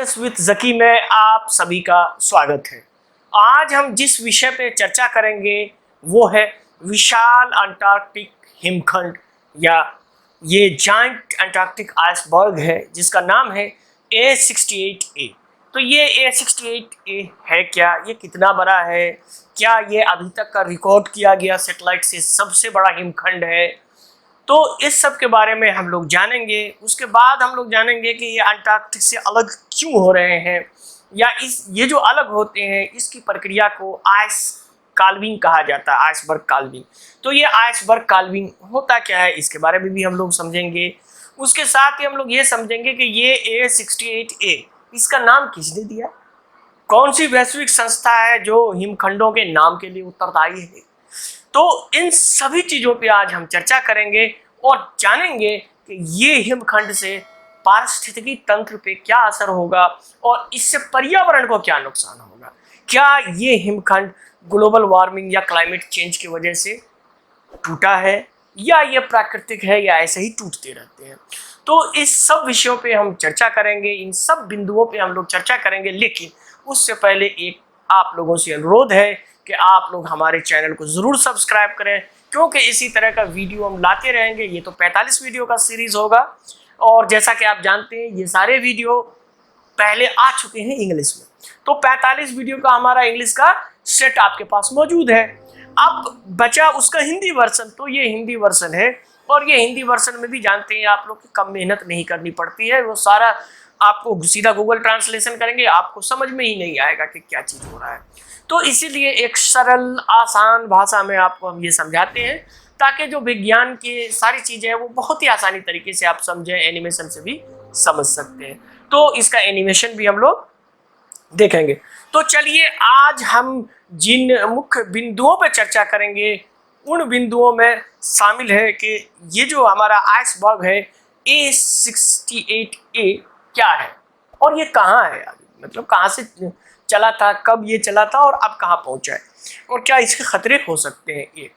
Answers with जकी में आप सभी का स्वागत है। आज हम जिस विषय पे चर्चा करेंगे वो है विशाल अंटार्कटिक हिमखंड या ये जायंट अंटार्कटिक आइसबर्ग है जिसका नाम है A68A। तो ये A68A है क्या, ये कितना बड़ा है, क्या ये अभी तक का रिकॉर्ड किया गया सैटेलाइट से सबसे बड़ा हिमखंड है, तो इस सब के बारे में हम लोग जानेंगे। उसके बाद हम लोग जानेंगे कि ये अंटार्कटिक से अलग क्यों हो रहे हैं या ये जो अलग होते हैं इसकी प्रक्रिया को आइस काल्विंग कहा जाता है, आइसबर्ग काल्विंग। तो ये आइसबर्ग काल्विंग होता क्या है इसके बारे में भी हम लोग समझेंगे। उसके साथ ही हम लोग ये समझेंगे कि ये A68A इसका नाम किसने दिया, कौन सी वैश्विक संस्था है जो हिमखंडों के नाम के लिए उत्तरदायी है। तो इन सभी चीज़ों पे आज हम चर्चा करेंगे और जानेंगे कि ये हिमखंड से पारिस्थितिकी तंत्र पे क्या असर होगा और इससे पर्यावरण को क्या नुकसान होगा। क्या ये हिमखंड ग्लोबल वार्मिंग या क्लाइमेट चेंज की वजह से टूटा है या ये प्राकृतिक है या ऐसे ही टूटते रहते हैं। तो इस सब विषयों पे हम चर्चा करेंगे, इन सब बिंदुओं पे हम लोग चर्चा करेंगे। लेकिन उससे पहले एक आप लोगों से अनुरोध है कि आप लोग हमारे चैनल को ज़रूर सब्सक्राइब करें, क्योंकि इसी तरह का वीडियो हम लाते रहेंगे। ये तो 45 वीडियो का सीरीज़ होगा और जैसा कि आप जानते हैं ये सारे वीडियो पहले आ चुके हैं इंग्लिश में। तो 45 वीडियो का हमारा इंग्लिश का सेट आपके पास मौजूद है। अब बचा उसका हिंदी वर्सन, तो ये हिंदी वर्सन है और ये हिंदी वर्सन में भी जानते हैं आप लोग कि कम मेहनत नहीं करनी पड़ती है। वो सारा आपको सीधा गूगल ट्रांसलेशन करेंगे, आपको समझ में ही नहीं आएगा कि क्या चीज़ हो रहा है। तो इसीलिए एक सरल आसान भाषा में आपको हम ये समझाते हैं ताकि जो विज्ञान की सारी चीज़ें हैं वो बहुत ही आसानी तरीके से आप समझें, एनिमेशन से भी समझ सकते हैं। तो इसका एनिमेशन भी हम लोग देखेंगे। तो चलिए आज हम जिन मुख्य बिंदुओं पर चर्चा करेंगे उन बिंदुओं में शामिल है कि ये जो हमारा आइसबर्ग है A68A क्या है और ये कहाँ है, मतलब कहाँ से चला था, कब ये चला था और अब कहाँ पहुँचा है और क्या इसके खतरे हो सकते हैं। ये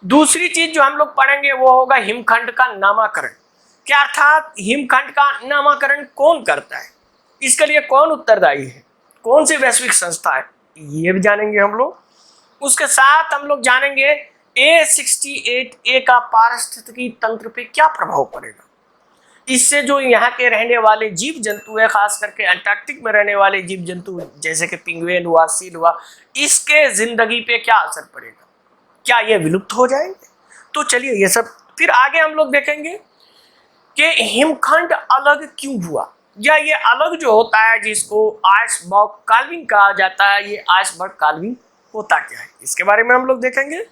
दूसरी चीज जो हम लोग पढ़ेंगे वो होगा हिमखंड का नामकरण। क्या अर्थात हिमखंड का नामकरण कौन करता है, इसके लिए कौन उत्तरदायी है, कौन सी वैश्विक संस्था है, ये भी जानेंगे हम लोग। उसके साथ हम लोग जानेंगे A68A का पारिस्थितिकी तंत्र पे क्या प्रभाव पड़ेगा, इससे जो यहाँ के रहने वाले जीव जंतु है, खास करके अंटार्कटिक में रहने वाले जीव जंतु जैसे कि पिंगुइन हुआ, सील हुआ, इसके जिंदगी पे क्या असर पड़ेगा, क्या ये विलुप्त हो जाएंगे। तो चलिए ये सब फिर आगे हम लोग देखेंगे कि हिमखंड अलग क्यों हुआ या ये अलग जो होता है जिसको आइसबर्ग काल्विंग कहा जाता है, ये आइसबर्ग काल्विंग होता क्या है इसके बारे में हम लोग देखेंगे।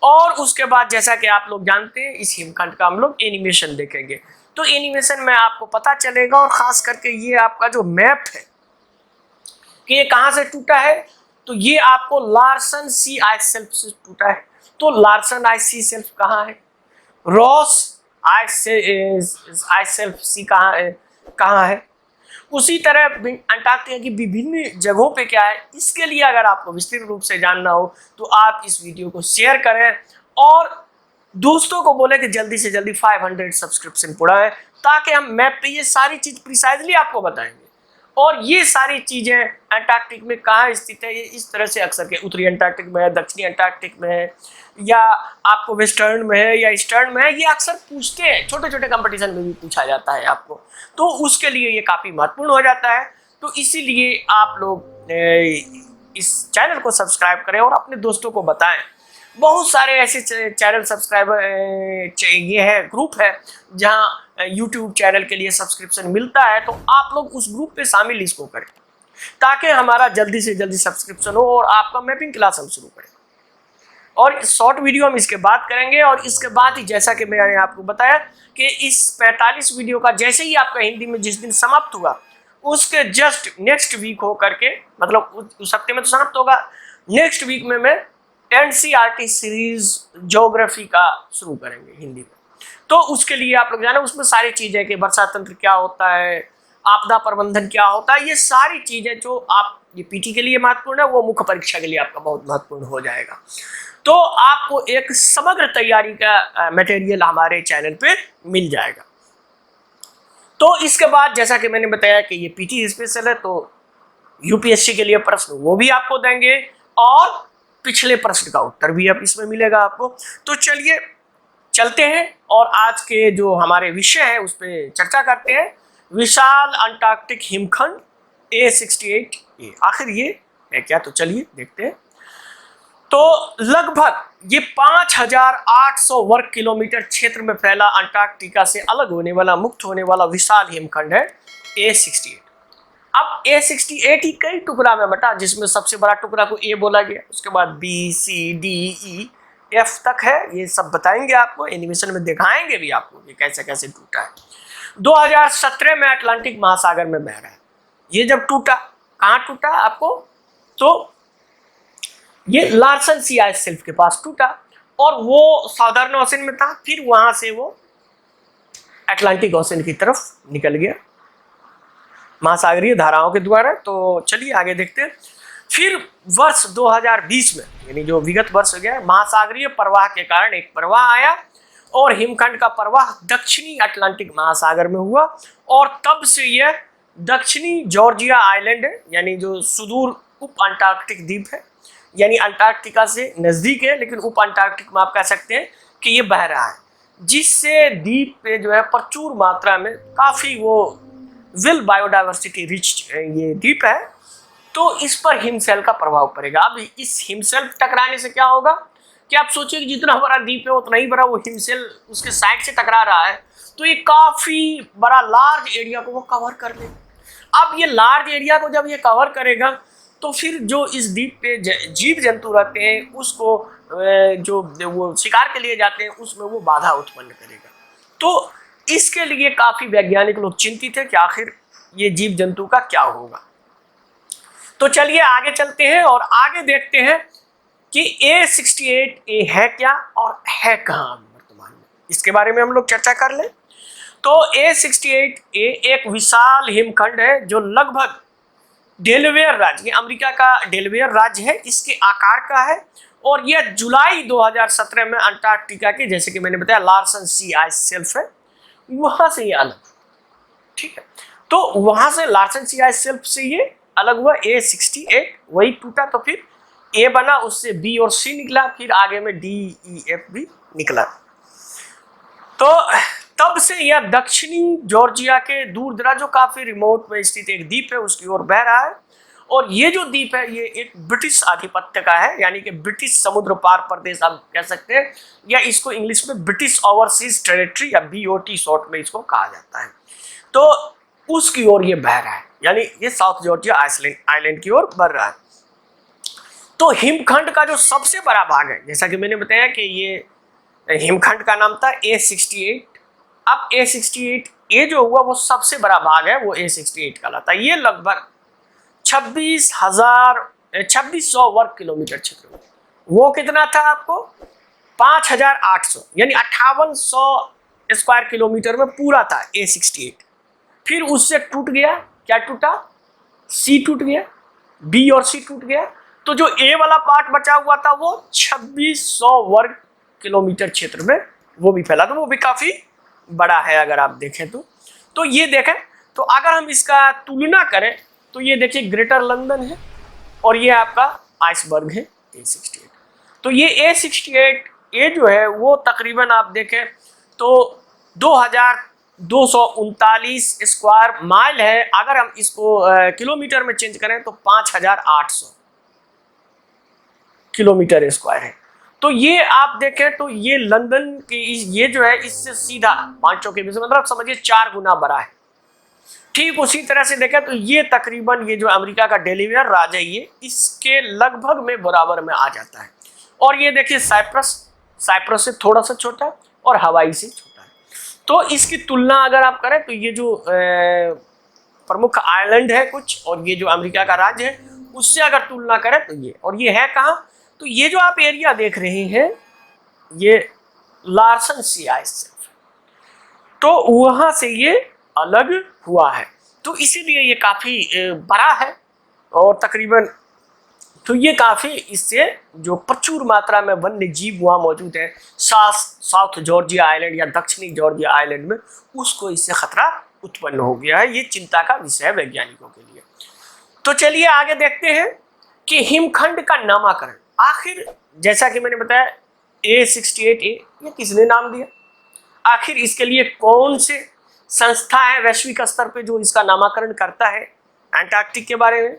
और उसके बाद जैसा कि आप लोग जानते हैं इस हिमखंड का हम लोग एनिमेशन देखेंगे। तो एनिमेशन में आपको पता चलेगा और ख़ास करके ये आपका जो मैप है कि ये कहाँ से टूटा है, तो ये आपको लार्सन सी आइस शेल्फ से टूटा है। तो लार्सन आइस सी शेल्फ कहाँ है, रॉस आइस शेल्फ सी कहाँ है। उसी तरह अंटार्कटिका की विभिन्न जगहों पे क्या है, इसके लिए अगर आपको विस्तृत रूप से जानना हो तो आप इस वीडियो को शेयर करें और दोस्तों को बोले कि जल्दी से जल्दी 500 सब्सक्रिप्शन बढ़ाएं ताकि हम मैप पे ये सारी चीज़ प्रिसाइजली आपको बताएंगे। और ये सारी चीज़ें अंटार्कटिक में कहाँ स्थित है, ये इस तरह से अक्सर के उत्तरी अंटार्कटिक में है, दक्षिणी अंटार्कटिक में है या आपको वेस्टर्न में है या ईस्टर्न में है, ये अक्सर पूछते हैं, छोटे छोटे कंपटीशन में भी पूछा जाता है आपको। तो उसके लिए ये काफ़ी महत्वपूर्ण हो जाता है। तो इसीलिए आप लोग इस चैनल को सब्सक्राइब करें और अपने दोस्तों को बताएं। बहुत सारे ऐसे चैनल सब्सक्राइबर ये है ग्रुप है जहां यूट्यूब चैनल के लिए सब्सक्रिप्शन मिलता है, तो आप लोग उस ग्रुप पे शामिल इसको करें ताकि हमारा जल्दी से जल्दी सब्सक्रिप्शन हो और आपका मैपिंग क्लास हम शुरू करें। और शॉर्ट वीडियो हम इसके बाद करेंगे और इसके बाद ही जैसा कि मैंने आपको बताया कि इस 45 वीडियो का जैसे ही आपका हिंदी में जिस दिन समाप्त हुआ उसके जस्ट नेक्स्ट वीक हो करके, मतलब उस हफ्ते में तो समाप्त होगा, नेक्स्ट वीक में मैं NCERT सीरीज ज्योग्राफी का शुरू करेंगे हिंदी में। तो उसके लिए आप लोग जाने उसमें सारी चीज़ें कि वर्षा तंत्र क्या होता है, आपदा प्रबंधन क्या होता है, ये सारी चीज़ें जो आप ये पीटी के लिए महत्वपूर्ण है वो मुख्य परीक्षा के लिए आपका बहुत महत्वपूर्ण हो जाएगा। तो आपको एक समग्र तैयारी का मटेरियल हमारे चैनल पे मिल जाएगा। तो इसके बाद जैसा कि मैंने बताया कि ये पीटी स्पेशल है, तो यूपीएससी के लिए प्रश्न वो भी आपको देंगे और पिछले प्रश्न का उत्तर भी अब इसमें मिलेगा आपको। तो चलिए चलते हैं और आज के जो हमारे विषय है उस पर चर्चा करते हैं। विशाल अंटार्कटिक हिमखंड A68A, आखिर ये है क्या, तो चलिए देखते हैं। तो लगभग ये 5800 वर्ग किलोमीटर क्षेत्र में फैला अंटार्कटिका से अलग होने वाला, मुक्त होने वाला विशाल हिमखंड है A68। अब A68 ही कई टुकड़ा में बटा, जिसमें सबसे बड़ा टुकड़ा को A बोला गया, उसके बाद B, C, D, E, F तक है। ये सब बताएंगे आपको, एनिमेशन में दिखाएंगे भी आपको ये कैसे कैसे टूटा है। 2017 में अटलांटिक महासागर में बह रहा है। ये जब टूटा, कहाँ टूटा आपको, तो ये लार्सन सी आइस शेल्फ के पास टूटा और वो साउदर्न ओशन में था, फिर वहां से वो अटलांटिक ओशन की तरफ निकल गया महासागरीय धाराओं के द्वारा। तो चलिए आगे देखते हैं। फिर वर्ष 2020 में, यानी जो विगत वर्ष हो गया, महासागरीय प्रवाह के कारण एक प्रवाह आया और हिमखंड का प्रवाह दक्षिणी अटलांटिक महासागर में हुआ और तब से यह दक्षिणी जॉर्जिया आइलैंड है, यानी जो सुदूर उप अंटार्कटिक द्वीप है, यानी अंटार्कटिका से नजदीक है लेकिन उप अंटार्कटिक में आप कह सकते हैं कि ये बह रहा है, जिससे द्वीप पे जो है प्रचुर मात्रा में काफी वो विल बायोडाइवर्सिटी रिच ये द्वीप है। तो इस पर हिमशैल का प्रभाव पड़ेगा। अब इस हिमशैल टकराने से क्या होगा कि आप सोचिए कि जितना बड़ा द्वीप है उतना ही बड़ा वो हिमशैल उसके साइड से टकरा रहा है, तो ये काफी बड़ा लार्ज एरिया को वो कवर कर लेगा। अब ये लार्ज एरिया को जब ये कवर करेगा तो फिर जो इस द्वीप पे जीव जंतु रहते हैं उसको जो वो शिकार के लिए जाते हैं उसमें वो बाधा उत्पन्न करेगा। तो इसके लिए काफी वैज्ञानिक लोग चिंतित है कि आखिर ये जीव जंतु का क्या होगा। तो चलिए आगे चलते हैं और आगे देखते हैं कि A68A है क्या और है कहाँ वर्तमान में, इसके बारे में हम लोग चर्चा कर लें। तो A68A एक विशाल हिमखंड है जो लगभग डेलवेयर राज्य, अमेरिका का डेलवेयर राज्य है, इसके आकार का है और यह जुलाई 2017 में अंटार्कटिका के, जैसे कि मैंने बताया, लार्सन सी आइस शेल्फ है, वहां से ये अलग, ठीक है। तो वहां से लार्सन सी आइस शेल्फ से ये अलग हुआ A68, वही टूटा तो फिर A बना, उससे B और C निकला, फिर आगे में D, E, F भी निकला। तो तब से यह दक्षिणी जॉर्जिया के दूर दराज जो काफी रिमोट में स्थित एक द्वीप है उसकी ओर बह रहा है और ये जो द्वीप है ये एक ब्रिटिश आधिपत्य का है, यानी कि ब्रिटिश समुद्र पार प्रदेश आप कह सकते हैं, या इसको इंग्लिश में ब्रिटिश ओवरसीज टेरिटरी या BOT शॉर्ट में इसको कहा जाता है। तो उसकी ओर ये बह रहा है, यानी ये साउथ जॉर्जिया आइलैंड की ओर बढ़ रहा है। तो हिमखंड का जो सबसे बड़ा भाग है, जैसा कि मैंने बताया कि ये हिमखंड का नाम था A68। अब A68A जो हुआ वो सबसे बड़ा भाग है, वो A68 कहलाता है। ये लगभग 2600 वर्ग किलोमीटर क्षेत्र में, वो कितना था आपको 5800, यानी 5800 स्क्वायर किलोमीटर में पूरा था A68। फिर उससे टूट गया, क्या टूटा, C टूट गया, B और C टूट गया, तो जो A वाला पार्ट बचा हुआ था वो 2600 वर्ग किलोमीटर क्षेत्र में वो भी फैला, तो वो भी काफी बड़ा है अगर आप देखें तो ये देखें तो अगर हम इसका तुलना करें तो ये देखिए ग्रेटर लंदन है और ये आपका आइसबर्ग है A68। तो ये A68A जो है वो तकरीबन आप देखें तो 2239 स्क्वायर माइल है। अगर हम इसको किलोमीटर में चेंज करें तो 5800 किलोमीटर स्क्वायर है। तो ये आप देखें तो ये लंदन की ये जो है इससे सीधा 500 के बीच, मतलब समझिए 4 गुना बड़ा है। ठीक उसी तरह से देखें तो ये तकरीबन ये जो अमेरिका का डेलीवेयर राज्य है ये इसके लगभग में बराबर में आ जाता है। और ये देखिए साइप्रस से थोड़ा सा छोटा और हवाई से छोटा है। तो इसकी तुलना अगर आप करें तो ये जो प्रमुख आइलैंड है कुछ और ये जो अमेरिका का राज्य है उससे अगर तुलना करें तो ये, और ये है कहाँ, तो ये जो आप एरिया देख रहे हैं ये लार्सन सी आइस शेल्फ, तो वहां से ये अलग हुआ है। तो इसीलिए ये काफी बड़ा है और तकरीबन तो ये काफी इससे जो प्रचुर मात्रा में वन्य जीव वहाँ मौजूद है साउथ जॉर्जिया आइलैंड या दक्षिणी जॉर्जिया आइलैंड में, उसको इससे खतरा उत्पन्न हो गया है। ये चिंता का विषय है वैज्ञानिकों के लिए। तो चलिए आगे देखते हैं कि हिमखंड का नामकरण आखिर, जैसा कि मैंने बताया A68A ये किसने नाम दिया, आखिर इसके लिए कौन से संस्था है वैश्विक स्तर पे जो इसका नामकरण करता है अंटार्कटिक के बारे में।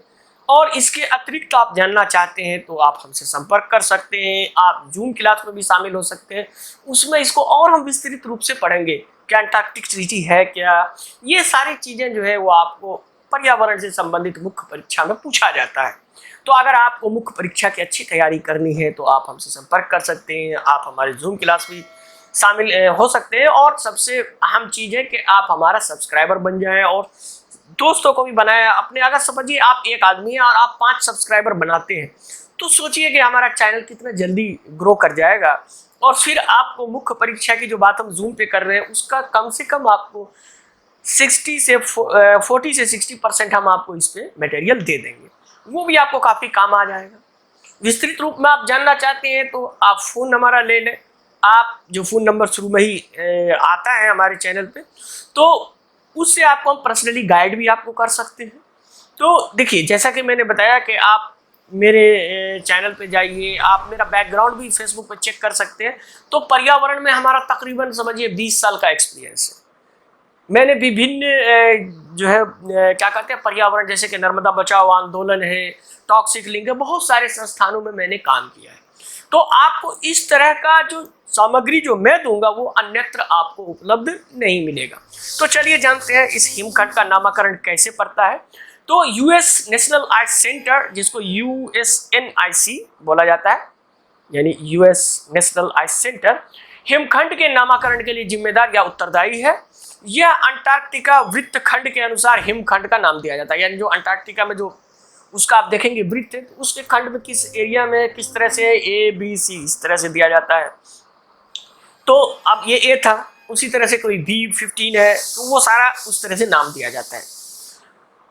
और इसके अतिरिक्त आप जानना चाहते हैं तो आप हमसे संपर्क कर सकते हैं, आप जूम क्लास में भी शामिल हो सकते हैं, उसमें इसको और हम विस्तृत रूप से पढ़ेंगे कि अंटार्कटिक ट्रीटी है क्या। ये सारी चीज़ें जो है वो आपको पर्यावरण से संबंधित मुख्य परीक्षा में पूछा जाता है। तो अगर आपको मुख्य परीक्षा की अच्छी तैयारी करनी है तो आप हमसे संपर्क कर सकते हैं, आप हमारे जूम क्लास भी शामिल हो सकते हैं। और सबसे अहम चीज़ है कि आप हमारा सब्सक्राइबर बन जाएं और दोस्तों को भी बनाया अपने। अगर समझिए आप एक आदमी हैं और आप 5 सब्सक्राइबर बनाते हैं तो सोचिए कि हमारा चैनल कितना जल्दी ग्रो कर जाएगा। और फिर आपको मुख्य परीक्षा की जो बात हम जूम पे कर रहे हैं उसका कम से कम आपको 40 से 60% हम आपको इस पे मटेरियल दे देंगे, वो भी आपको काफ़ी काम आ जाएगा। विस्तृत रूप में आप जानना चाहते हैं तो आप फ़ोन हमारा ले लें, आप जो फ़ोन नंबर शुरू में ही आता है हमारे चैनल पे, तो उससे आपको हम पर्सनली गाइड भी आपको कर सकते हैं। तो देखिए जैसा कि मैंने बताया कि आप मेरे चैनल पे जाइए, आप मेरा बैकग्राउंड भी फेसबुक पे चेक कर सकते हैं। तो पर्यावरण में हमारा तकरीबन समझिए 20 साल का एक्सपीरियंस है। मैंने विभिन्न जो है क्या कहते हैं पर्यावरण, जैसे कि नर्मदा बचाओ आंदोलन है, टॉक्सिक लिंक है, बहुत सारे संस्थानों में मैंने काम किया है। तो आपको इस तरह का जो सामग्री जो मैं दूंगा वो अन्यत्र आपको उपलब्ध नहीं मिलेगा। तो चलिए जानते हैं इस हिमखंड का नामकरण कैसे पड़ता है। तो यूएस नेशनल आइस सेंटर, जिसको USNIC बोला जाता है, यानी यूएस नेशनल आइस सेंटर हिमखंड के नामकरण के लिए जिम्मेदार या उत्तरदायी है। यह अंटार्कटिका वृत्त खंड के अनुसार हिमखंड का नाम दिया जाता है, यानी जो अंटार्कटिका में जो उसका आप देखेंगे वृत्त है, उसके खंड में किस एरिया में किस तरह से ABC इस तरह से दिया जाता है। तो अब ये A था, उसी तरह से कोई B15 है, तो वो सारा उस तरह से नाम दिया जाता है।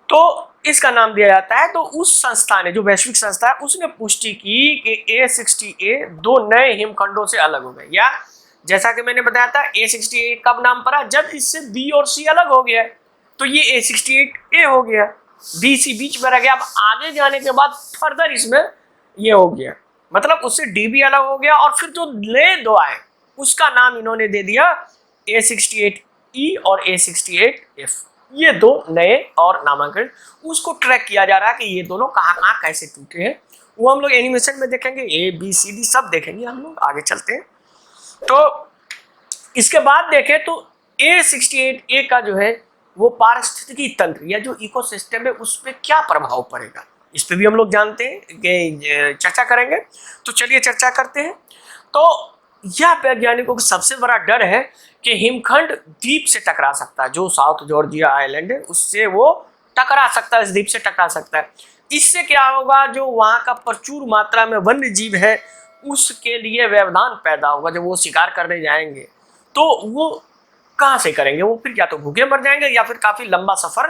तो इसका नाम दिया जाता है। तो उस संस्था ने, जो वैश्विक संस्था है, उसने पुष्टि की कि A60A 2 नए हिमखंडों से अलग हो गए। या जैसा कि मैंने बताया था A60A कब नाम पड़ा, जब इससे B और C अलग हो गया, तो ये A68A हो गया, BC बीच में रह गया। अब आगे जाने के बाद फर्दर इसमें ये हो गया, मतलब उससे D भी अलग हो गया। और फिर जो नए 2 आए उसका नाम इन्होंने दे दिया A68E और A68F। ये 2 नए और नामांकन, उसको ट्रैक किया जा रहा है कि ये दोनों कहाँ कैसे टूटे हैं, वो हम लोग एनिमेशन में देखेंगे, ABCD सब देखेंगे हम लोग। आगे चलते हैं। तो इसके बाद देखें तो A68A का जो है वो पारिस्थितिकी तंत्र या जो इकोसिस्टम है उस पर क्या प्रभाव पड़ेगा, इस पे भी हम लोग जानते हैं कि चर्चा करेंगे। तो चलिए चर्चा करते हैं। तो यह वैज्ञानिकों का सबसे बड़ा डर है कि हिमखंड द्वीप से टकरा सकता है, जो साउथ जॉर्जिया आइलैंड है उससे वो टकरा सकता है, इस द्वीप से टकरा सकता है। इससे क्या होगा, जो वहाँ का प्रचुर मात्रा में वन्य जीव है उसके लिए व्यवधान पैदा होगा। जब वो शिकार करने जाएंगे तो वो कहाँ से करेंगे, वो फिर या तो भूखे मर जाएंगे या फिर काफ़ी लंबा सफ़र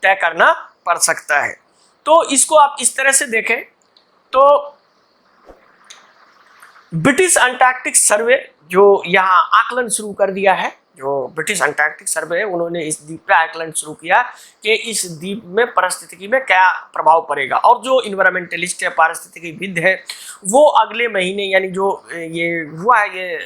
तय करना पड़ सकता है। तो इसको आप इस तरह से देखें तो ब्रिटिश अंटार्कटिक सर्वे जो यहाँ आकलन शुरू कर दिया है, जो ब्रिटिश अंटार्कटिक सर्वे है, उन्होंने इस द्वीप का आकलन शुरू किया कि इस द्वीप में पारिस्थितिकी में क्या प्रभाव पड़ेगा। और जो इन्वायरमेंटलिस्ट है, पारिस्थितिकीविद है, वो अगले महीने, यानी जो ये हुआ है, ये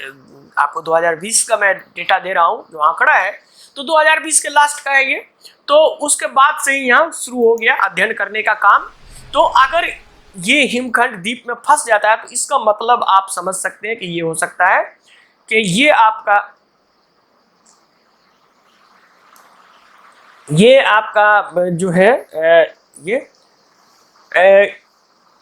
आपको 2020 का मैं डेटा दे रहा हूँ, जो आंकड़ा है तो 2020 के लास्ट का है ये। तो उसके बाद से ही यहाँ शुरू हो गया अध्ययन करने का काम। तो अगर ये हिमखंड द्वीप में फंस जाता है तो इसका मतलब आप समझ सकते हैं कि ये हो सकता है कि ये आपका जो है ये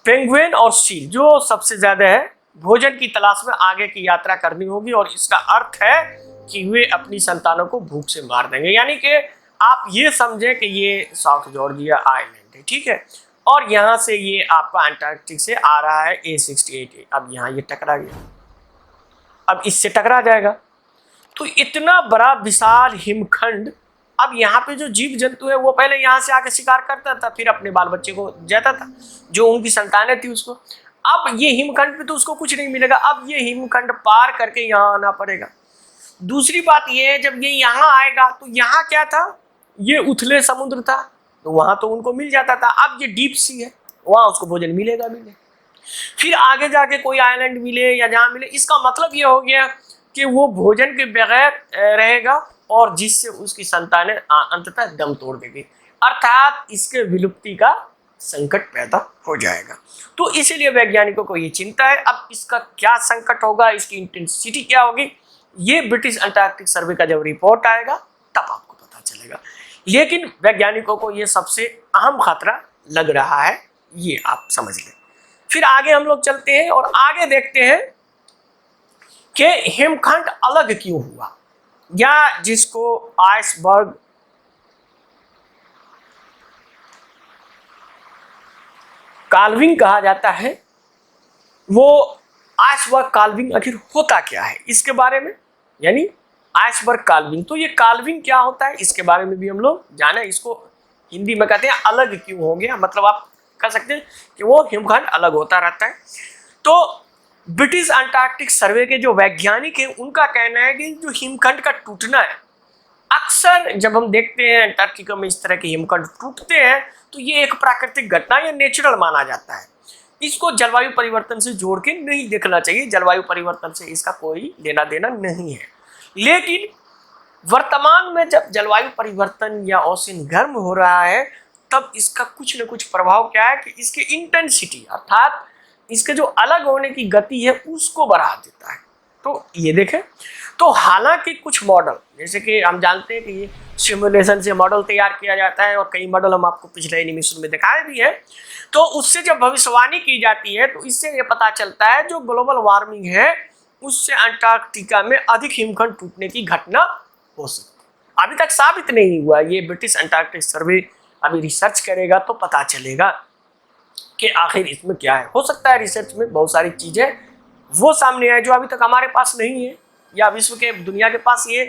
पेंगुइन और सील जो सबसे ज्यादा है भोजन की तलाश में आगे की यात्रा करनी होगी। और इसका अर्थ है कि वे अपनी संतानों को भूख से मार देंगे। यानी कि आप ये समझें कि ये साउथ जॉर्जिया आइलैंड है, ठीक है, और यहाँ से ये आपका अंटार्कटिक से आ रहा है A68A। अब यहाँ ये टकरा गया, अब इससे टकरा जाएगा। तो इतना बड़ा विशाल हिमखंड, अब यहाँ पे जो जीव जंतु है वो पहले यहाँ से आके शिकार करता था, फिर अपने बाल बच्चे को जाता था, जो उनकी संतानें थी उसको। अब ये हिमखंड पे तो उसको कुछ नहीं मिलेगा, अब ये हिमखंड पार करके यहाँ आना पड़ेगा। दूसरी बात ये है, जब ये यहाँ आएगा तो यहाँ क्या था, ये उथले समुद्र था तो वहां तो उनको मिल जाता था, अब ये डीप सी है, वहां उसको भोजन मिलेगा मिले। फिर आगे जाके कोई आइलैंड मिले या जहां मिले, इसका मतलब ये हो गया कि वो भोजन के बगैर रहेगा और जिससे उसकी संतानें अंततः दम तोड़ देगी, अर्थात इसके विलुप्ति का संकट पैदा हो जाएगा। तो इसीलिए वैज्ञानिकों को ये चिंता है। अब इसका क्या संकट होगा, इसकी इंटेंसिटी क्या होगी, ये ब्रिटिश अंटार्कटिक सर्वे का जब रिपोर्ट आएगा तब आपको पता चलेगा। लेकिन वैज्ञानिकों को ये सबसे अहम खतरा लग रहा है, ये आप समझ लें। फिर आगे हम लोग चलते हैं और आगे देखते हैं कि हिमखंड अलग क्यों हुआ, या जिसको आइसबर्ग काल्विंग कहा जाता है, वो आइसबर्ग काल्विंग आखिर होता क्या है इसके बारे में, यानी आइसबर्ग काल्विंग। तो ये काल्विंग क्या होता है इसके बारे में भी हम लोग जाने। इसको हिंदी में कहते हैं अलग क्यों हो गया, मतलब आप कह सकते हैं कि वो हिमखंड अलग होता रहता है। तो ब्रिटिश अंटार्कटिक सर्वे के जो वैज्ञानिक हैं उनका कहना है कि जो हिमखंड का टूटना है, अक्सर जब हम देखते हैं अंटार्कटिका में इस तरह के हिमखंड टूटते हैं तो ये एक प्राकृतिक घटना या नेचुरल माना जाता है। इसको जलवायु परिवर्तन से जोड़ के नहीं देखना चाहिए, जलवायु परिवर्तन से इसका कोई लेना देना नहीं है। लेकिन वर्तमान में जब जलवायु परिवर्तन या ओशन गर्म हो रहा है तब इसका कुछ न कुछ प्रभाव क्या है कि इसकी इंटेंसिटी अर्थात इसके जो अलग होने की गति है उसको बढ़ा देता है। तो ये देखें, तो हालांकि कुछ मॉडल, जैसे कि हम जानते हैं कि ये सिमुलेशन से मॉडल तैयार किया जाता है और कई मॉडल हम आपको पिछले एनिमेशन में दिखाए भी हैं, तो उससे जब भविष्यवाणी की जाती है तो इससे ये पता चलता है जो ग्लोबल वार्मिंग है उससे अंटार्कटिका में अधिक हिमखंड टूटने की घटना हो सकती है। अभी तक साबित नहीं हुआ, ये ब्रिटिश अंटार्कटिक सर्वे अभी रिसर्च करेगा तो पता चलेगा कि आखिर इसमें क्या है। हो सकता है रिसर्च में बहुत सारी चीजें वो सामने आए जो अभी तक हमारे पास नहीं है या विश्व के दुनिया के पास ये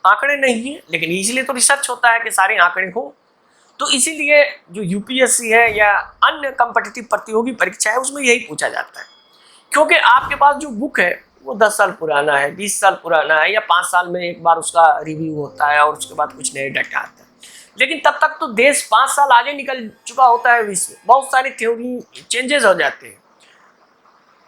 आंकड़े नहीं है, लेकिन इसीलिए तो रिसर्च होता है कि सारे आंकड़े हो। तो इसीलिए जो यूपीएससी है या अन्य कॉम्पिटिटिव प्रतियोगी परीक्षा है उसमें यही पूछा जाता है, क्योंकि आपके पास जो बुक है वो 10 साल पुराना है, 20 साल पुराना है या 5 साल में एक बार उसका रिव्यू होता है और उसके बाद कुछ नए डाटा आता है। लेकिन तब तक तो देश 5 साल आगे निकल चुका होता है, विश्व बहुत सारी थ्योरी चेंजेस हो जाते हैं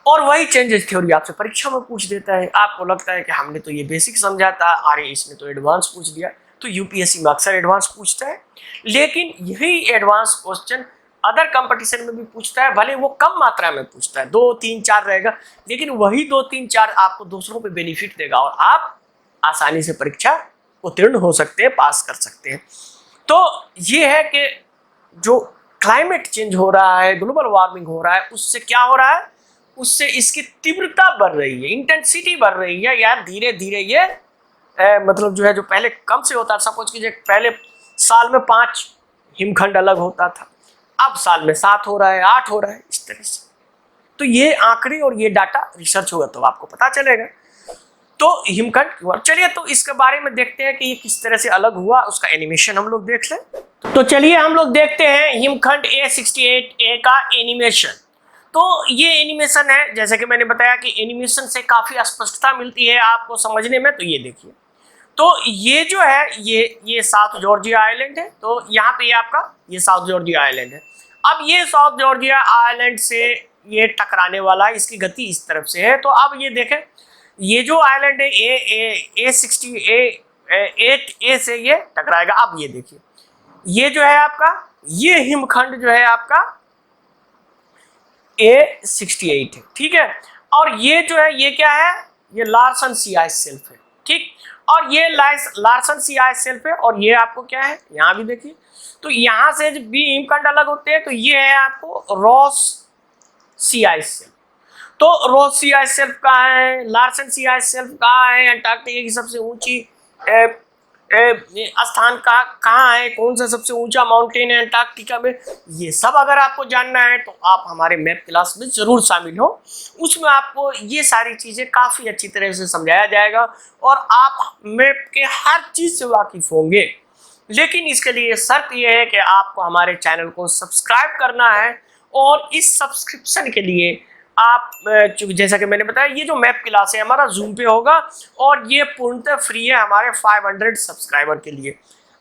और वही चेंजेस थ्योरी आपसे परीक्षा में पूछ देता है। आपको लगता है कि हमने तो ये बेसिक समझा था, अरे इसने तो एडवांस पूछ दिया। तो यूपीएससी में अक्सर एडवांस पूछता है, लेकिन यही एडवांस क्वेश्चन अदर कंपटीशन में भी पूछता है, भले वो कम मात्रा में पूछता है, 2, 3, 4 रहेगा, लेकिन वही 2, 3, 4 आपको दूसरों पे बेनिफिट देगा और आप आसानी से परीक्षा उत्तीर्ण हो सकते हैं, पास कर सकते हैं। तो ये है कि जो क्लाइमेट चेंज हो रहा है, ग्लोबल वार्मिंग हो रहा है, उससे क्या हो रहा है, उससे इसकी तीव्रता बढ़ रही है, इंटेंसिटी बढ़ रही है, या धीरे धीरे ये मतलब जो है जो पहले कम से होता था, सपोज कीजिए पहले साल में 5 हिमखंड अलग होता था, अब साल में 7 हो रहा है, 8 हो रहा है, इस तरह से। तो ये आंकड़े और ये डाटा रिसर्च होगा तो आपको पता चलेगा। तो हिमखंड हुआ, चलिए तो इसके बारे में देखते हैं कि ये किस तरह से अलग हुआ, उसका एनिमेशन हम लोग देख लें। तो चलिए हम लोग देखते हैं हिमखंड A68A का एनिमेशन। तो ये एनिमेशन है, जैसे कि मैंने बताया कि एनिमेशन से काफी स्पष्टता मिलती है आपको समझने में। तो ये देखिए, तो ये जो है ये साउथ जॉर्जिया आइलैंड है, तो यहाँ पे आपका ये साउथ जॉर्जिया आइलैंड है। अब ये साउथ जॉर्जिया आइलैंड से ये टकराने वाला है, इसकी गति इस तरफ से है। तो अब ये देखें, ये जो आइलैंड है A68A से ये टकराएगा। अब ये देखिए, ये जो है आपका ये हिमखंड जो है आपका A68 है, ठीक है। और ये जो है ये क्या है, ये लार्सन सी आइस शेल्फ है, ठीक। और ये लार्सन सी आइस शेल्फ है और ये आपको क्या है, यहाँ भी देखिए, तो यहाँ से जब भी हिमखंड अलग होते हैं तो ये है आपको रॉस सी आइस शेल्फ। तो रॉस सी आइस शेल्फ कहाँ है, लार्सन सी आइस शेल्फ कहाँ है, अंटार्कटिका की सबसे ऊंची स्थान कहाँ है, कौन सा सबसे ऊंचा माउंटेन है अंटार्कटिका में, ये सब अगर आपको जानना है तो आप हमारे मैप क्लास में जरूर शामिल हो। उसमें आपको ये सारी चीजें काफी अच्छी तरह से समझाया जाएगा और आप मैप के हर चीज से वाकिफ होंगे। लेकिन इसके लिए शर्त यह है कि आपको हमारे चैनल को सब्सक्राइब करना है और इस सब्सक्रिप्शन के लिए आप जैसा कि मैंने बताया, ये जो मैप क्लास है हमारा जूम पे होगा और ये पूर्णतः फ्री है हमारे 500 सब्सक्राइबर के लिए।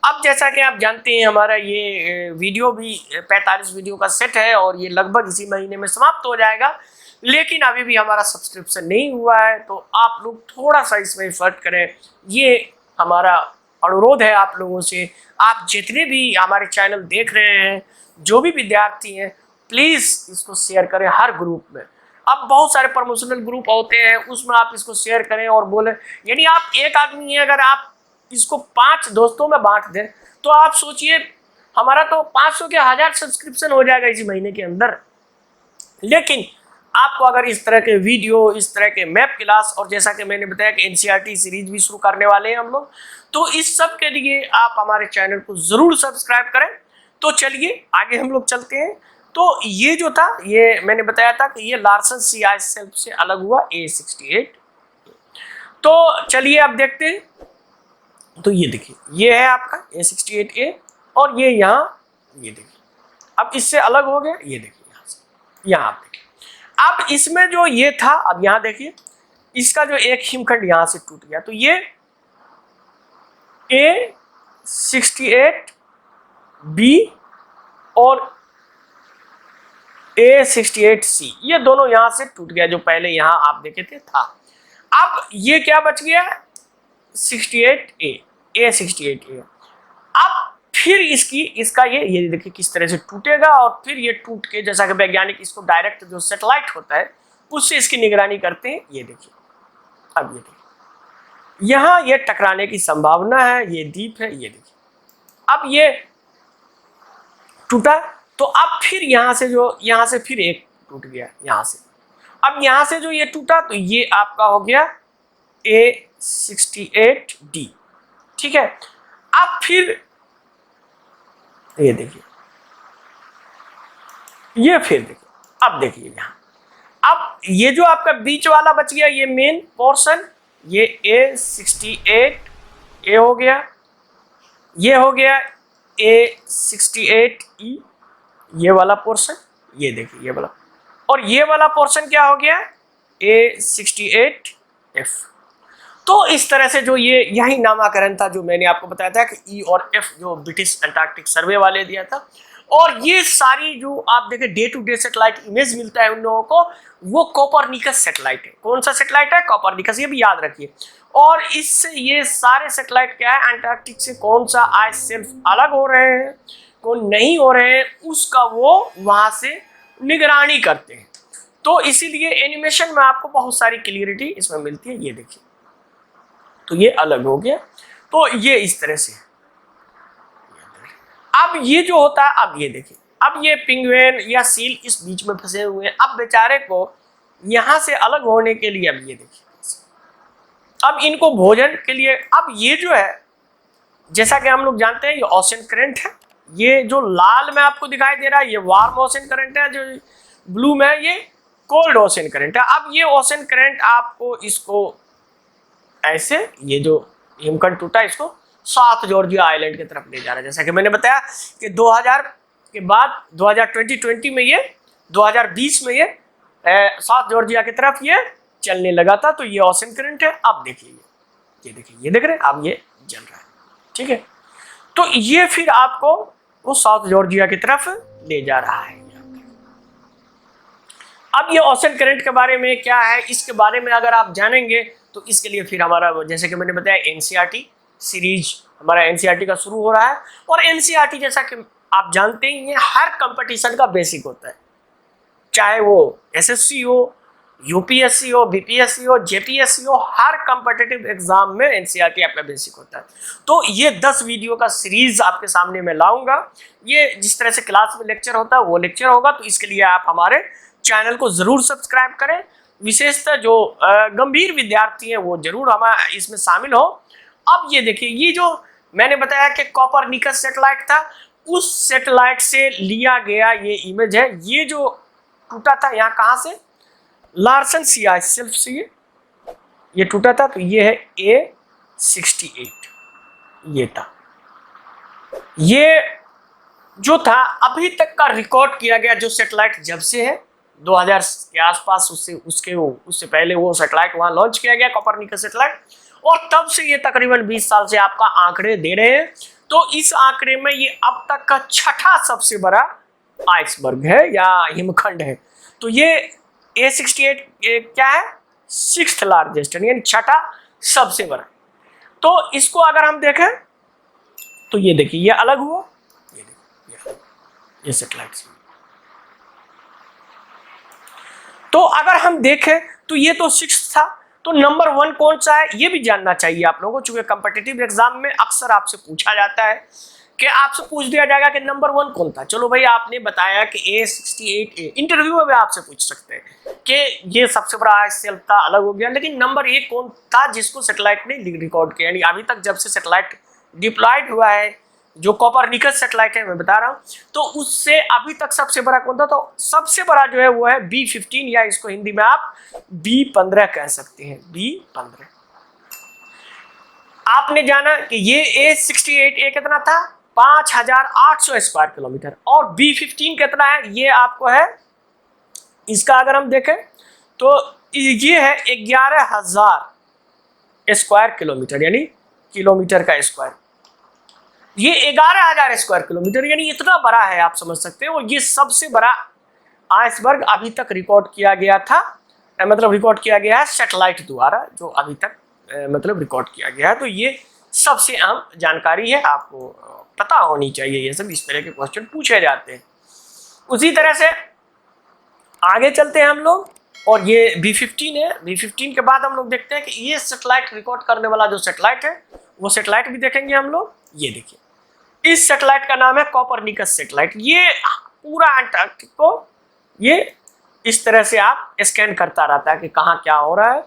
अब जैसा कि आप जानते हैं हमारा ये वीडियो भी 45 वीडियो का सेट है और ये लगभग इसी महीने में समाप्त हो जाएगा, लेकिन अभी भी हमारा सब्सक्रिप्शन नहीं हुआ है, तो आप लोग थोड़ा सा इसमें एफर्ट करें, ये हमारा अनुरोध है आप लोगों से। आप जितने भी हमारे चैनल देख रहे हैं, जो भी विद्यार्थी हैं, प्लीज़ इसको शेयर करें हर ग्रुप में। अब बहुत सारे प्रमोशनल ग्रुप होते हैं, उसमें आप इसको शेयर करें और बोलें, यानी आप एक आदमी हैं, अगर आप इसको 5 दोस्तों में बांट दें तो आप सोचिए हमारा तो 500 के 1000 सब्सक्रिप्शन हो जाएगा इसी महीने के अंदर। लेकिन आपको अगर इस तरह के वीडियो, इस तरह के मैप क्लास, और जैसा कि मैंने बताया कि एनसीईआरटी सीरीज भी शुरू करने वाले हैं हम लोग, तो इस सब के लिए आप हमारे चैनल को ज़रूर सब्सक्राइब करें। तो चलिए आगे हम लोग चलते हैं। तो ये जो था, ये मैंने बताया था कि ये लार्सन सीआई सेल्फ से अलग हुआ A68। तो चलिए अब देखते हैं। तो ये देखिए, ये है आपका A68A और ये यहाँ, ये देखिए अब इससे अलग हो गया। ये देखिए यहाँ से, यहाँ आप देखिए, अब इसमें जो ये था, अब यहाँ देखिए इसका जो एक हिमखंड यहाँ से टूट गया, तो ये A68B और A68C, ये दोनों यहाँ से टूट गया, जो पहले यहाँ आप देखे थे था। अब ये क्या बच गया, 68A, A68A। अब फिर इसका ये देखिए किस तरह से टूटेगा, और फिर ये टूट के, जैसा कि वैज्ञानिक इसको डायरेक्ट जो सैटेलाइट होता है उससे इसकी निगरानी करते हैं। ये देखिए, अब ये देखिए यहाँ ये टकराने की संभावना है, ये डीप है। ये देखिए अब ये टूटा, तो अब फिर यहाँ से फिर एक टूट गया यहाँ से। अब यहाँ से जो ये टूटा, तो ये आपका हो गया A68D, ठीक है। अब फिर ये देखिए, ये फिर देखिए, अब देखिए यहाँ, अब ये जो आपका बीच वाला बच गया, ये मेन पोर्शन, ये A68A हो गया, ये हो गया A68E, ये वाला पोर्शन, ये देखिए ये वाला, और ये वाला पोर्शन क्या हो गया, A68F। तो इस तरह से जो ये यही नामकरण था जो मैंने आपको बताया था कि E और F जो ब्रिटिश अंटार्कटिक सर्वे वाले दिया था। और ये सारी जो आप देखें day to day satellite image मिलता है उन लोगों को, वो कोपरनिकस सेटेलाइट है। कौन सा सेटेलाइट है, कोपरनिकस, ये भी याद रखिए। और इससे ये सारे सेटेलाइट क्या है, अंटार्कटिक से कौन सा आइस सेल्फ अलग हो रहे हैं, कौन नहीं हो रहे हैं, उसका वो वहां से निगरानी करते हैं। तो इसीलिए एनिमेशन में आपको बहुत सारी क्लियरिटी इसमें मिलती है। ये देखिए, तो ये अलग हो गया, तो ये इस तरह से। अब ये जो होता है, अब ये देखिए, अब ये पिंगुइन या सील इस बीच में फंसे हुए हैं। अब बेचारे को यहां से अलग होने के लिए, अब ये देखिए, अब इनको भोजन के लिए, अब ये जो है, जैसा कि हम लोग जानते हैं, ये ओशन करंट है। ये जो लाल में आपको दिखाई दे रहा है, ये वार्म ओशन करंट है, जो ब्लू में है, ये कोल्ड ओशन करंट है। अब ये ओशन करंट आपको इसको ऐसे, ये जो हिमखंड टूटा, इसको साउथ जॉर्जिया आइलैंड की तरफ ले जा रहा है। जैसा कि मैंने बताया कि 2000 के बाद 2020 में, ये 2020 में ये साउथ जॉर्जिया की तरफ ये चलने लगा था। तो ये ओशन करंट है। अब देखिए, ये देखिए, ये देख रहे हैं, अब ये जल रहा है, ठीक है। तो ये फिर आपको वो साउथ जॉर्जिया की तरफ ले जा रहा है। अब ये ओशन करंट के बारे में क्या है, इसके बारे में अगर आप जानेंगे तो इसके लिए फिर हमारा, जैसे कि मैंने बताया, एनसीईआरटी सीरीज हमारा एनसीईआरटी का शुरू हो रहा है। और एनसीईआरटी जैसा कि आप जानते ही हैं, हर कंपटीशन का बेसिक होता है, चाहे वो एसएससी हो, यूपीएससी हो, बीपीएससी हो, जेपीएससी हो, हर कॉम्पिटिटिव एग्जाम में एनसीईआरटी आपका बेसिक होता है। तो ये 10 वीडियो का सीरीज आपके सामने मैं लाऊंगा। ये जिस तरह से क्लास में लेक्चर होता है वो लेक्चर होगा। तो इसके लिए आप हमारे चैनल को जरूर सब्सक्राइब करें। विशेषतः जो गंभीर विद्यार्थी हैं वो जरूर हमारे इसमें शामिल हो। अब ये देखिए, ये जो मैंने बताया कि कोपरनिकस सैटेलाइट था, उस सैटेलाइट से लिया गया ये इमेज है। ये जो टूटा था यहाँ कहाँ से, लार्सन सीआई सेल्फ से ये टूटा था। तो ये है A68, ये था। ये जो था अभी तक का रिकॉर्ड किया गया जो सैटेलाइट जब से है 2000 के आसपास, उससे पहले वो सैटेलाइट वहाँ लॉन्च किया गया, कोपरनिकस सैटेलाइट। और तब से ये तकरीबन 20 साल से आपका आंकड़े दे रहे हैं। तो इस आंकड़े में ये अब तक का छठा सबसे बड़ा आइसबर्ग है या हिमखंड है। तो ये A68 क्या है, सिक्स्थ लार्जेस्ट यानी छठा सबसे बड़ा। तो इसको अगर हम देखें तो ये देखिए ये अलग हुआ, ये देखिए ये सैटेलाइट। तो अगर हम देखें तो ये तो सिक्स्थ था, तो नंबर 1 कौन सा है ये भी जानना चाहिए आप लोगों को, चूंकि कॉम्पिटिटिव एग्जाम में अक्सर आपसे पूछा जाता है कि आपसे पूछ दिया जाएगा कि नंबर 1 कौन था। चलो भाई आपने बताया कि A68A, इंटरव्यू में भी आपसे पूछ सकते हैं कि ये सबसे बड़ा सेल था, अलग हो गया, लेकिन नंबर 1 कौन था जिसको सैटेलाइट ने रिकॉर्ड किया। यानी अभी तक जब से सैटेलाइट डिप्लॉयड हुआ है, जो कोपरनिकस सैटेलाइट है मैं बता रहा हूँ, तो उससे अभी तक सबसे बड़ा कौन था, तो सबसे बड़ा जो है वो है B15 या इसको हिंदी में आप B15 कह सकते हैं, B15। आपने जाना कि ये A68A कितना था, 5800 स्क्वायर किलोमीटर, और B15 कितना है ये आपको है, इसका अगर हम देखें तो ये है 11,000 स्क्वायर किलोमीटर, यानी किलोमीटर का स्क्वायर। ये 11,000 स्क्वायर किलोमीटर यानी इतना बड़ा है, आप समझ सकते हो। ये सबसे बड़ा आइसबर्ग अभी तक रिकॉर्ड किया गया था, मतलब रिकॉर्ड किया गया है सैटेलाइट द्वारा, जो अभी तक मतलब रिकॉर्ड किया गया है। तो ये सबसे अहम जानकारी है, आपको पता होनी चाहिए, ये सब इस तरह के क्वेश्चन पूछे जाते हैं। उसी तरह से आगे चलते हैं हम लोग, और ये B15 है। B15 के बाद हम लोग देखते हैं कि ये सैटेलाइट रिकॉर्ड करने वाला जो सैटेलाइट है वो सैटेलाइट भी देखेंगे हम लोग। ये देखिए इस सैटेलाइट का नाम है कोपरनिकस सैटेलाइट। ये पूरा अंटार्कटिक को ये इस तरह से आप स्कैन करता रहता है कि कहाँ क्या हो रहा है।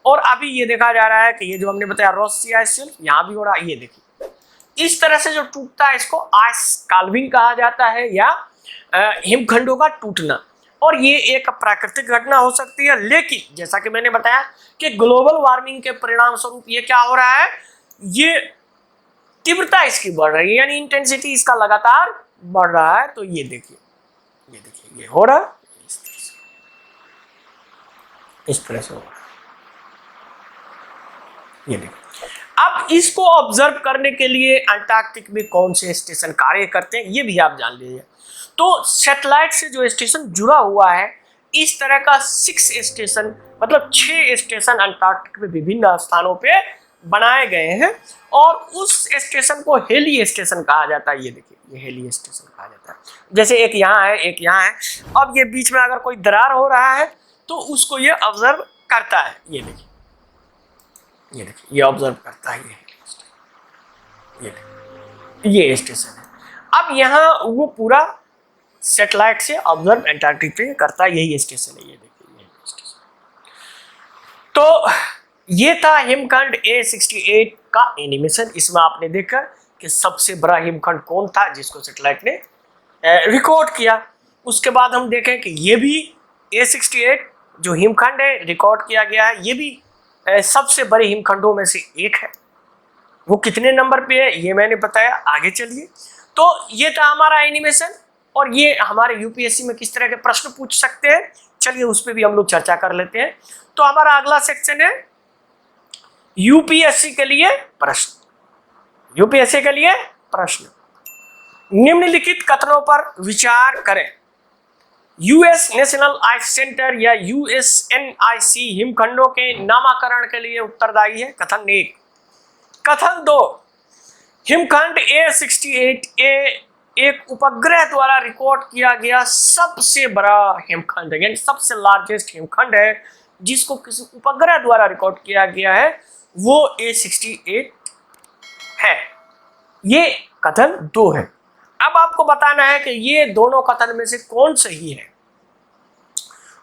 और अभी ये देखा जा रहा है कि ये जो हमने बताया रॉस सी आइस शेल्फ यहाँ भी हो रहा है। ये देखिए इस तरह से जो टूटता है इसको आइस काल्विंग कहा जाता है, या हिमखंडों का टूटना। और ये एक प्राकृतिक घटना हो सकती है, लेकिन जैसा कि मैंने बताया कि ग्लोबल वार्मिंग के परिणाम स्वरूप ये क्या हो रहा है, ये तीव्रता इसकी बढ़ रही है, यानी इंटेंसिटी इसका लगातार बढ़ रहा है। तो ये देखिए ये हो रहा है इस तरह से हो रहा है। ये देखिए अब इसको ऑब्जर्व करने के लिए अंटार्कटिक में कौन से स्टेशन कार्य करते हैं ये भी आप जान लीजिए। तो सैटेलाइट से जो स्टेशन जुड़ा हुआ है, इस तरह का 6 स्टेशन, मतलब 6 स्टेशन अंटार्कटिक में विभिन्न स्थानों पे बनाए गए हैं, और उस स्टेशन को हेली स्टेशन कहा जाता है। ये देखिए ये हेली स्टेशन कहा जाता है। जैसे एक यहाँ है, एक यहाँ है। अब ये बीच में अगर कोई दरार हो रहा है तो उसको ये ऑब्जर्व करता है। ये देखिए ये ऑब्जर्व करता है। ये स्टेशन है। अब यहाँ वो पूरा सैटेलाइट से ऑब्जर्व अंटार्कटिक पे करता है, यही स्टेशन है। ये देखिए ये स्टेशन। तो ये था हिमखंड A68 का एनिमेशन। इसमें आपने देखा कि सबसे बड़ा हिमखंड कौन था जिसको सैटेलाइट ने रिकॉर्ड किया। उसके बाद हम देखें कि ये भी A68 जो हिमखंड है रिकॉर्ड किया गया है, ये भी सबसे बड़े हिमखंडों में से एक है। वो कितने नंबर पे है ये मैंने बताया। आगे चलिए, तो ये था हमारा एनिमेशन, और ये हमारे यूपीएससी में किस तरह के प्रश्न पूछ सकते हैं, चलिए उस पर भी हम लोग चर्चा कर लेते हैं। तो हमारा अगला सेक्शन है यूपीएससी के लिए प्रश्न। यूपीएससी के लिए प्रश्न, निम्नलिखित कथनों पर विचार करें। यूएस नेशनल आइस सेंटर या USNIC हिमखंडों के नामकरण के लिए उत्तरदायी है। कथन 1। कथन 2, हिमखंड A68A एक उपग्रह द्वारा रिकॉर्ड किया गया सबसे बड़ा हिमखंड है, यानी सबसे लार्जेस्ट हिमखंड है जिसको किसी उपग्रह द्वारा रिकॉर्ड किया गया है, वो A68 है। ये कथन 2 है। अब आपको बताना है कि ये दोनों कथन में से कौन सही है।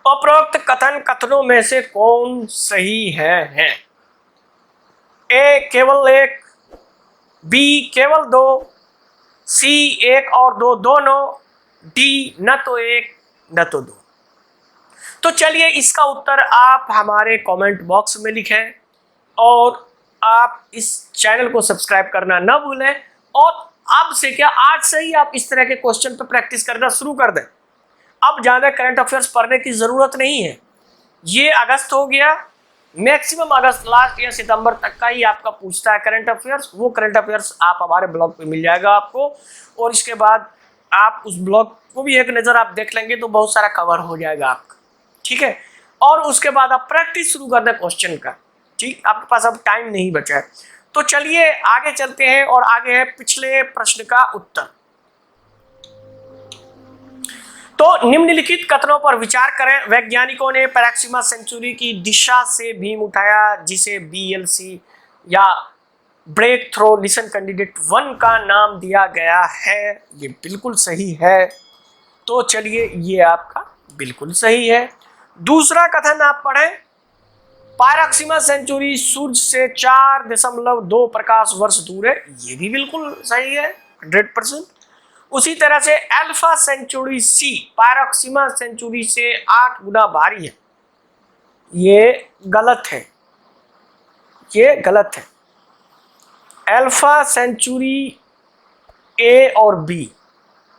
उपरोक्त कथनों में से कौन सही है? A केवल 1, B केवल 2, C 1 और 2 दोनों, D न तो 1 न तो 2। तो चलिए इसका उत्तर आप हमारे कमेंट बॉक्स में लिखें, और आप इस चैनल को सब्सक्राइब करना ना भूलें। और अब से क्या, आज से ही आप इस तरह के क्वेश्चन पर प्रैक्टिस करना शुरू कर दें। अब ज़्यादा करंट अफेयर्स पढ़ने की ज़रूरत नहीं है। ये अगस्त हो गया, मैक्सिमम अगस्त लास्ट या सितंबर तक का ही आपका पूछता है करंट अफेयर्स। वो करंट अफेयर्स आप हमारे ब्लॉग पे मिल जाएगा आपको, और इसके बाद आप उस ब्लॉग को भी एक नज़र आप देख लेंगे तो बहुत सारा कवर हो जाएगा आपका, ठीक है। और उसके बाद आप प्रैक्टिस शुरू कर दें क्वेश्चन का, ठीक। आपके पास अब टाइम नहीं बचा है, तो चलिए आगे चलते हैं, और आगे है पिछले प्रश्न का उत्तर। तो निम्नलिखित कथनों पर विचार करें। वैज्ञानिकों ने पैराक्सीमा सेंचुरी की दिशा से बीम उठाया, जिसे BLC या ब्रेक थ्रो लिसन कैंडिडेट 1 का नाम दिया गया है। ये बिल्कुल सही है, तो चलिए ये आपका बिल्कुल सही है। दूसरा कथन आप पढ़ें, पैराक्सीमा सेंचुरी सूर्य से 4.2 प्रकाश वर्ष दूर है। ये भी बिल्कुल सही है, 100%। उसी तरह से अल्फा सेंचुरी C पैराक्सीमा सेंचुरी से 8 गुना भारी है। ये गलत है, ये गलत है। अल्फा सेंचुरी A और B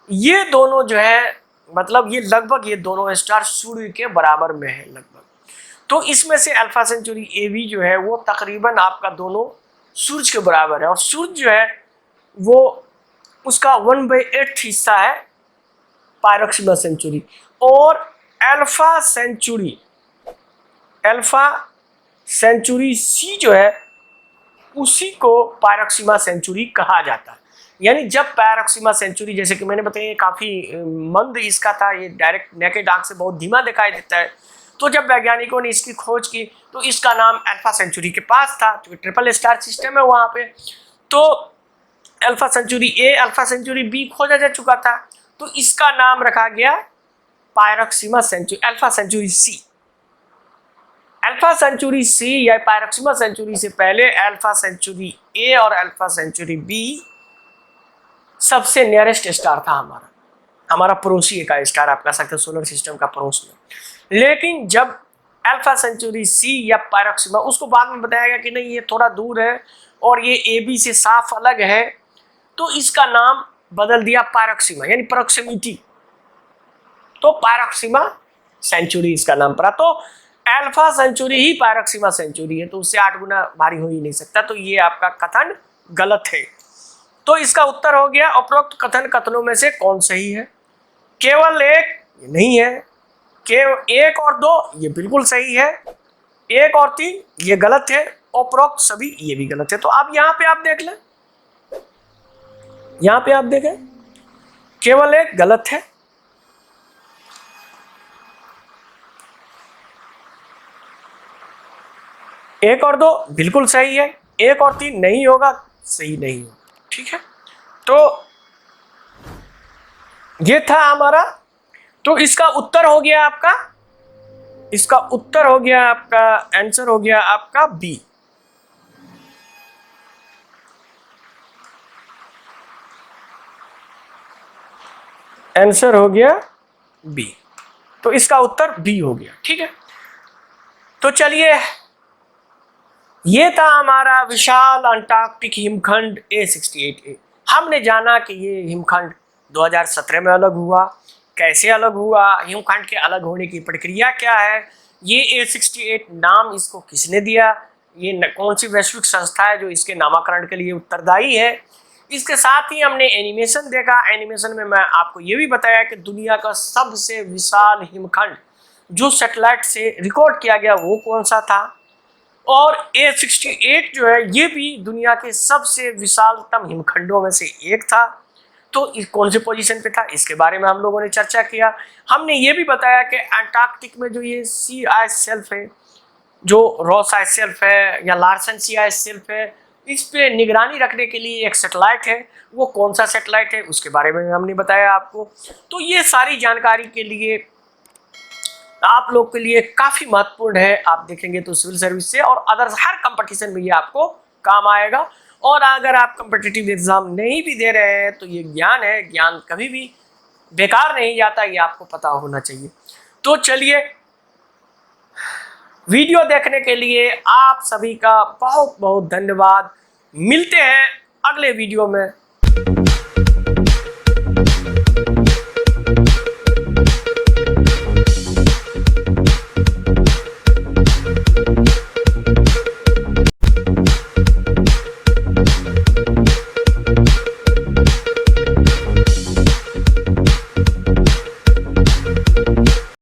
ये दोनों जो है, मतलब ये लगभग ये दोनों स्टार सूर्य के बराबर में है लगभग। तो इसमें से अल्फा सेंचुरी AB जो है वो तकरीबन आपका दोनों सूर्य के बराबर है, और सूर्य जो है वो उसका 1/8 हिस्सा है पैराक्सीमा सेंचुरी। और अल्फा सेंचुरी C जो है उसी को पैराक्सीमा सेंचुरी कहा जाता है। यानी जब पैराक्सीमा सेंचुरी, जैसे कि मैंने बताया, काफ़ी मंद इसका था, ये डायरेक्ट नेकेड आंख से बहुत धीमा दिखाई देता है। तो जब वैज्ञानिकों ने इसकी खोज की तो इसका नाम अल्फा सेंचुरी के पास था, क्योंकि ट्रिपल स्टार सिस्टम है वहाँ पे। तो Alpha Centauri A Alpha Centauri B खोजा जा चुका था, तो इसका नाम रखा गया Proxima Centauri, Alpha Centauri C। Alpha Centauri C या पैराक्सीमा सेंचुरी से पहले अल्फा सेंचुरी A और अल्फा सेंचुरी B सबसे नियरेस्ट स्टार था हमारा पड़ोसी का स्टार, आप कह सकते हैं सोलर सिस्टम का पड़ोस में। लेकिन जब अल्फा सेंचुरी C या पैराक्सीमा, उसको बाद में बताया गया कि नहीं ये थोड़ा दूर है और ये AB से साफ अलग है, तो इसका नाम बदल दिया पैराक्सीमा, यानी प्रॉक्सिमिटी। तो पैराक्सीमा सेंचुरी इसका नाम पड़ा। तो अल्फा सेंचुरी ही पैराक्सीमा सेंचुरी है, तो उससे 8 गुना भारी हो ही नहीं सकता। तो ये आपका कथन गलत है। तो इसका उत्तर हो गया उपरोक्त कथनों में से कौन सही है। केवल एक ये नहीं है, केवल 1 और 2 ये बिल्कुल सही है, 1 और 3 ये गलत है, उपरोक्त सभी ये भी गलत है। तो आप यहाँ पे आप देख लें, यहाँ पे आप देखें, केवल एक गलत है, एक और 2 बिल्कुल सही है, 1 और 3 नहीं होगा, सही नहीं होगा, ठीक है। तो ये था हमारा, तो इसका उत्तर हो गया आपका, इसका उत्तर हो गया आपका, आंसर हो गया आपका B। आंसर हो गया B, तो इसका उत्तर B हो गया, ठीक है। तो चलिए, ये था हमारा विशाल अंटार्कटिक हिमखंड A68A। हमने जाना कि ये हिमखंड 2017 में अलग हुआ, कैसे अलग हुआ, हिमखंड के अलग होने की प्रक्रिया क्या है, ये A68 नाम इसको किसने दिया, ये कौन सी वैश्विक संस्था है जो इसके नामकरण के लिए उत्तरदायी है। इसके साथ ही हमने एनिमेशन देखा। एनिमेशन में मैं आपको ये भी बताया कि दुनिया का सबसे विशाल हिमखंड जो सैटेलाइट से रिकॉर्ड किया गया वो कौन सा था, और A68 जो है ये भी दुनिया के सबसे विशालतम हिमखंडों में से एक था। तो इस कौन से पोजीशन पे था, इसके बारे में हम लोगों ने चर्चा किया। हमने ये भी बताया कि अंटार्कटिक में जो ये सी आइस शेल्फ है, जो रॉस आइस शेल्फ है या लार्सन सी आइस शेल्फ है, इस पे निगरानी रखने के लिए एक सैटेलाइट है। वो कौन सा सैटेलाइट है उसके बारे में हमने बताया आपको। तो ये सारी जानकारी के लिए आप लोग के लिए काफ़ी महत्वपूर्ण है। आप देखेंगे तो सिविल सर्विस से और अदर्स हर कंपटीशन में ये आपको काम आएगा। और अगर आप कम्पिटिटिव एग्ज़ाम नहीं भी दे रहे हैं तो ये ज्ञान है, ज्ञान कभी भी बेकार नहीं जाता, ये आपको पता होना चाहिए। तो चलिए, वीडियो देखने के लिए आप सभी का बहुत बहुत धन्यवाद। मिलते हैं अगले वीडियो में।